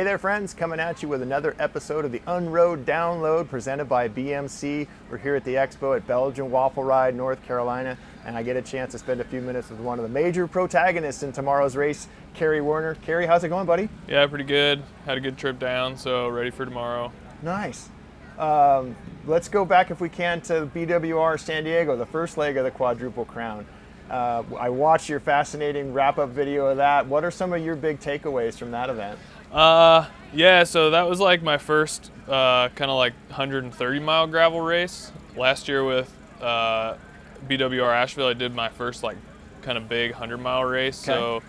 there, friends, coming at you with another episode of the Unroad Download presented by BMC. We're here at the expo at Belgian Waffle Ride, North Carolina, and I get a chance to spend a few minutes with one of the major protagonists in tomorrow's race, Kerry Werner. Kerry, how's it going, buddy? Yeah, pretty good. Had a good trip down, so ready for tomorrow. Nice. Let's go back, if we can, to BWR San Diego, the first leg of the Quadruple Crown. I watched your fascinating wrap-up video of that. What are some of your big takeaways from that event? Yeah, so that was like my first kind of like 130-mile gravel race. Last year with BWR Asheville, I did my first like kind of big 100-mile race. Okay.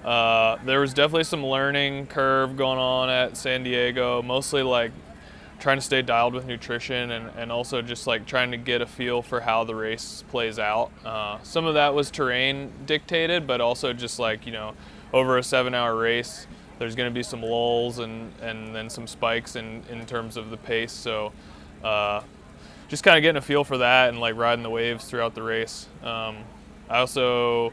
So there was definitely some learning curve going on at San Diego, mostly like trying to stay dialed with nutrition and also just like trying to get a feel for how the race plays out. Some of that was terrain dictated, but also just like, you know, over a 7-hour race, there's going to be some lulls and then some spikes in terms of the pace. So just kind of getting a feel for that and like riding the waves throughout the race. I also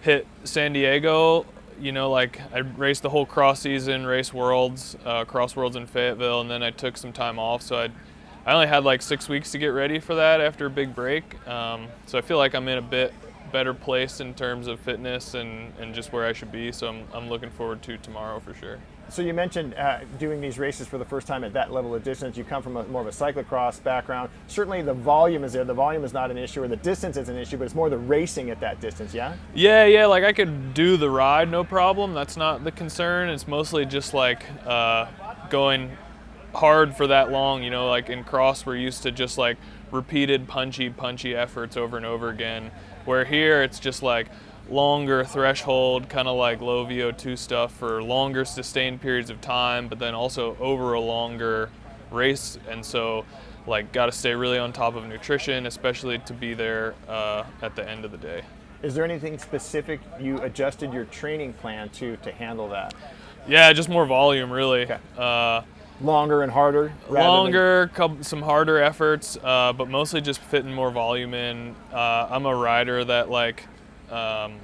hit San Diego. You know, like I raced the whole cross season, race Worlds, Cross Worlds in Fayetteville, and then I took some time off. So I only had like 6 weeks to get ready for that after a big break. So I feel like I'm in a bit better place in terms of fitness and just where I should be. So I'm looking forward to tomorrow for sure. So you mentioned doing these races for the first time at that level of distance. You come from more of a cyclocross background. Certainly the volume is there. The volume is not an issue, or the distance is an issue, but it's more the racing at that distance, yeah? Yeah, like I could do the ride, no problem. That's not the concern. It's mostly just like going hard for that long. You know, like in cross, we're used to just like repeated punchy efforts over and over again. Where here, it's just like longer threshold, kind of like low VO2 stuff for longer sustained periods of time, but then also over a longer race. And so like got to stay really on top of nutrition, especially to be there at the end of the day. Is there anything specific you adjusted your training plan to handle that? Yeah, just more volume really. Okay. Longer and harder? Longer, some harder efforts, but mostly just fitting more volume in. I'm a rider that like kind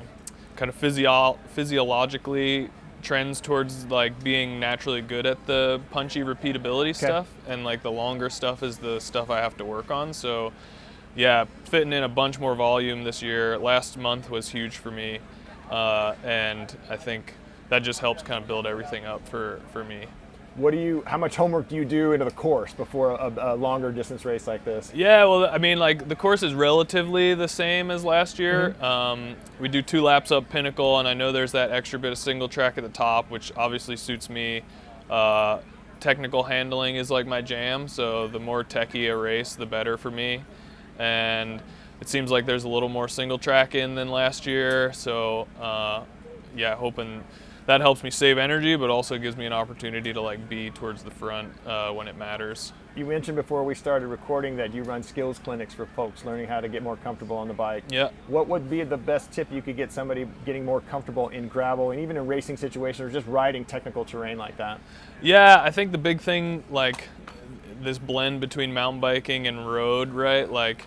of physiologically trends towards like being naturally good at the punchy repeatability stuff, and like the longer stuff is the stuff I have to work on. So yeah, fitting in a bunch more volume this year. Last month was huge for me, and I think that just helps kind of build everything up for me. How much homework do you do into the course before a longer distance race like this? Yeah, well, I mean, like the course is relatively the same as last year. We do 2 laps up Pinnacle, and I know there's that extra bit of single track at the top, which obviously suits me. Technical handling is like my jam, so the more techie a race, the better for me. And it seems like there's a little more single track in than last year, so yeah, hoping that helps me save energy, but also gives me an opportunity to like be towards the front when it matters. You mentioned before we started recording that you run skills clinics for folks learning how to get more comfortable on the bike. Yeah. What would be the best tip you could get somebody getting more comfortable in gravel and even in racing situations or just riding technical terrain like that? Yeah, I think the big thing, like this blend between mountain biking and road, right? Like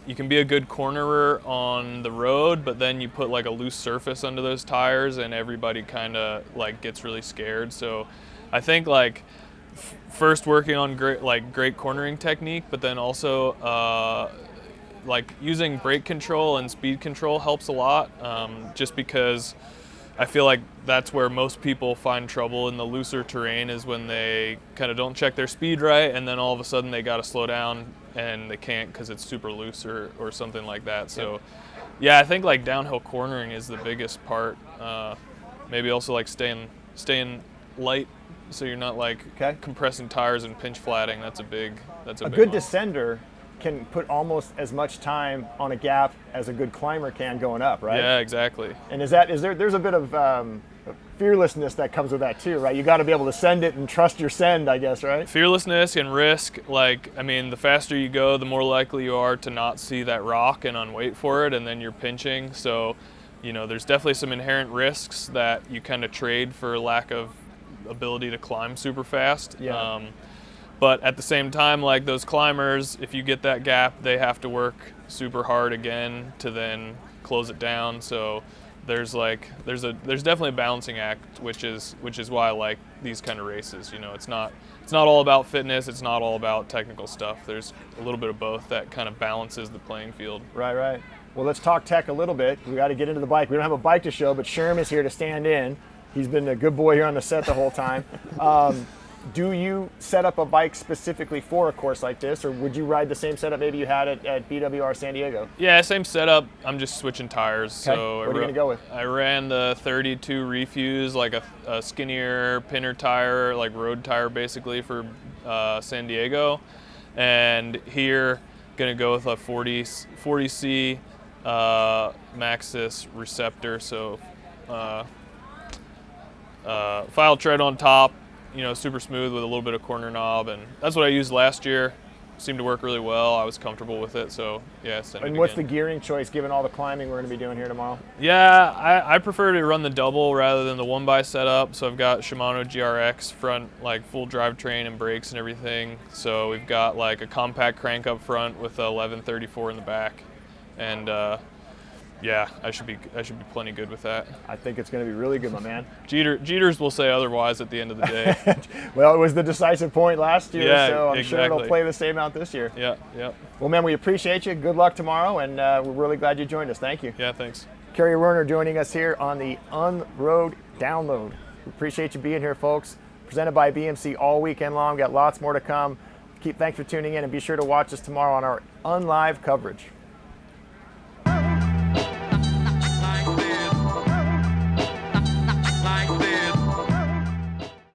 you can be a good cornerer on the road, but then you put like a loose surface under those tires and everybody kind of like gets really scared. So I think like first working on great cornering technique, but then also like using brake control and speed control helps a lot, just because I feel like that's where most people find trouble in the looser terrain, is when they kind of don't check their speed right, and then all of a sudden they got to slow down and they can't because it's super loose or something like that. So yeah, I think like downhill cornering is the biggest part. Maybe also like staying light, so you're not like compressing tires and pinch flatting. That's a big good descender can put almost as much time on a gap as a good climber can going up, right? Yeah, exactly. And there's a bit of fearlessness that comes with that too, right? You got to be able to send it and trust your send, I guess, right? Fearlessness and risk. Like, I mean, the faster you go, the more likely you are to not see that rock and unweight for it, and then you're pinching. So, you know, there's definitely some inherent risks that you kind of trade for lack of ability to climb super fast. Yeah. But at the same time, like those climbers, if you get that gap, they have to work super hard again to then close it down. So there's definitely a balancing act, which is why I like these kind of races. You know, it's not all about fitness, it's not all about technical stuff. There's a little bit of both that kind of balances the playing field. Right. Well, let's talk tech a little bit. We got to get into the bike. We don't have a bike to show, but Sherm is here to stand in. He's been a good boy here on the set the whole time. Do you set up a bike specifically for a course like this, or would you ride the same setup maybe you had at BWR San Diego? Yeah, same setup. I'm just switching tires. Okay. So what are you going to go with? I ran the 32 Refuse, like a skinnier pinner tire, like road tire basically for San Diego. And here, going to go with a 40C Maxxis Receptor. So file tread on top, you know, super smooth with a little bit of corner knob, and that's what I used last year. Seemed to work really well. I was comfortable with it, so yeah. And what's the gearing choice given all the climbing we're going to be doing here tomorrow? Yeah, I prefer to run the double rather than the 1x setup. So I've got Shimano GRX front, like full drivetrain and brakes and everything. So we've got like a compact crank up front with a 1134 in the back, and yeah, I should be plenty good with that. I think it's going to be really good, my man. Jeters will say otherwise at the end of the day. Well, it was the decisive point last year, yeah, so I'm exactly. sure it'll play the same out this year. Yeah. Well, man, we appreciate you. Good luck tomorrow, and we're really glad you joined us. Thank you. Yeah, thanks. Kerry Werner joining us here on the Unroad Download. We appreciate you being here, folks. Presented by BMC all weekend long. Got lots more to come. Thanks for tuning in, and be sure to watch us tomorrow on our Unlive coverage.